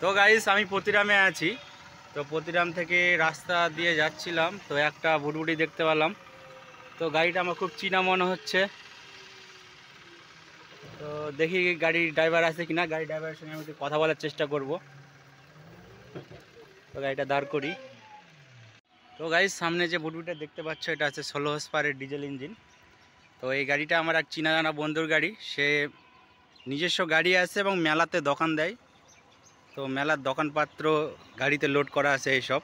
তো গাইস আমি পতিরামে আছি। তো পতিরাম থেকে রাস্তা দিয়ে যাচ্ছিলাম, তো একটা ভুটভুটি দেখতে পেলাম। তো গাড়িটা আমার খুব চেনা মনে হচ্ছে। তো দেখি গাড়ির ড্রাইভার আছে কিনা, গাড়ি ড্রাইভারের সঙ্গে আমি একটু কথা বলার চেষ্টা করব। তো গাড়িটা দাঁড় করি। তো গাইস সামনে যে ভুটভুটিটা দেখতে পাচ্ছ, এটা আছে 16 হর্স পাওয়ারের ডিজেল ইঞ্জিন। তো এই গাড়িটা আমার এক চেনা জানা বন্ধুর গাড়ি। সে নিজস্ব গাড়ি আছে এবং মেলাতে দোকান দেয়। তো মেলার দোকানপাত্র গাড়িতে লোড করা আছে এইসব।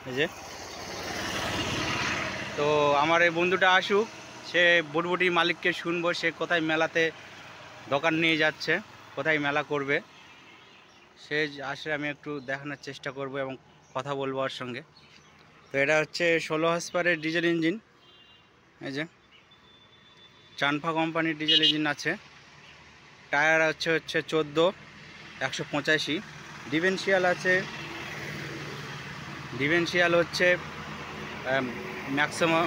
এই যে, তো আমার এই বন্ধুটা আসুক, সে বুটবুটির মালিককে শুনবো সে কোথায় মেলাতে দোকান নিয়ে যাচ্ছে, কোথায় মেলা করবে। সে আসলে আমি একটু দেখানোর চেষ্টা করব এবং কথা বলবো ওর সঙ্গে। তো এটা হচ্ছে 16 হর্স পাওয়ারের ডিজেল ইঞ্জিন। এই যে চানফা কোম্পানির ডিজেল ইঞ্জিন আছে। টায়ার হচ্ছে 14 185। ডিফেন্সিয়াল আছে, ডিফেন্সিয়াল হচ্ছে ম্যাক্সিমাম,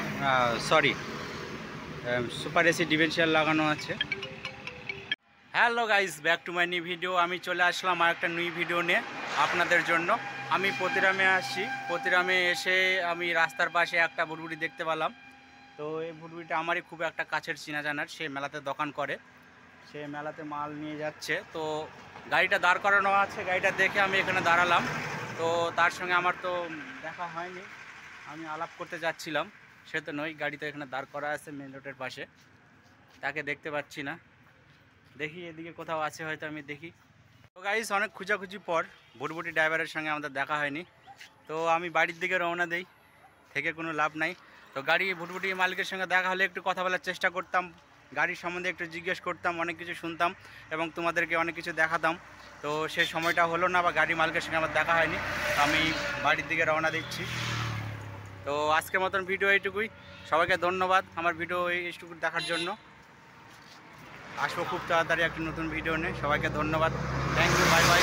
সুপার এসি ডিফেন্সিয়াল লাগানো আছে। Hello guys, back to my new video. আমি চলে আসলাম আর একটা নিউ ভিডিও নিয়ে আপনাদের জন্য। আমি পতিরামে আসছি। পতিরামে এসে আমি রাস্তার পাশে একটা ভুটভুটি দেখতে পেলাম। তো এই ভুটভুটিটা আমারই খুব একটা কাছের চেনা জানার। সে মেলাতে দোকান করে, সে মেলাতে মাল নিয়ে যাচ্ছে। তো গাড়িটা দাঁড় করানো আছে, গাড়িটা দেখে আমি এখানে দাঁড়ালাম। তো তার সঙ্গে আমার তো দেখা হয়নি, আমি আলাপ করতে যাচ্ছিলাম। সে তো নয়, গাড়ি তো এখানে দাঁড় করা আছে মেন রোডের পাশে, তাকে দেখতে পাচ্ছি না। দেখি এদিকে কোথাও আছে হয়তো, আমি দেখি। তো গাইস অনেক খুঁজাখুঁজি পর ভুটভুটি ড্রাইভারের সঙ্গে আমাদের দেখা হয়নি। তো আমি বাড়ির দিকে রওনা দেই, থেকে কোনো লাভ নাই। তো গাড়ি ভুটভুটি মালিকের সঙ্গে দেখা হলে একটু কথা বলার চেষ্টা করতাম, গাড়ির সম্বন্ধে একটু জিজ্ঞেস করতাম, অনেক কিছু শুনতাম এবং তোমাদেরকে অনেক কিছু দেখাতাম। তো সে সময়টা হলো না বা গাড়ি মালিকের সঙ্গে আমার দেখা হয়নি। তো আমি বাড়ির দিকে রওনা দিচ্ছি। তো আজকের মতন ভিডিও এইটুকুই। সবাইকে ধন্যবাদ আমার ভিডিও এইটুকু দেখার জন্য। আসবো খুব তাড়াতাড়ি একটি নতুন ভিডিও নিয়ে। সবাইকে ধন্যবাদ, থ্যাংক ইউ, বাই বাই।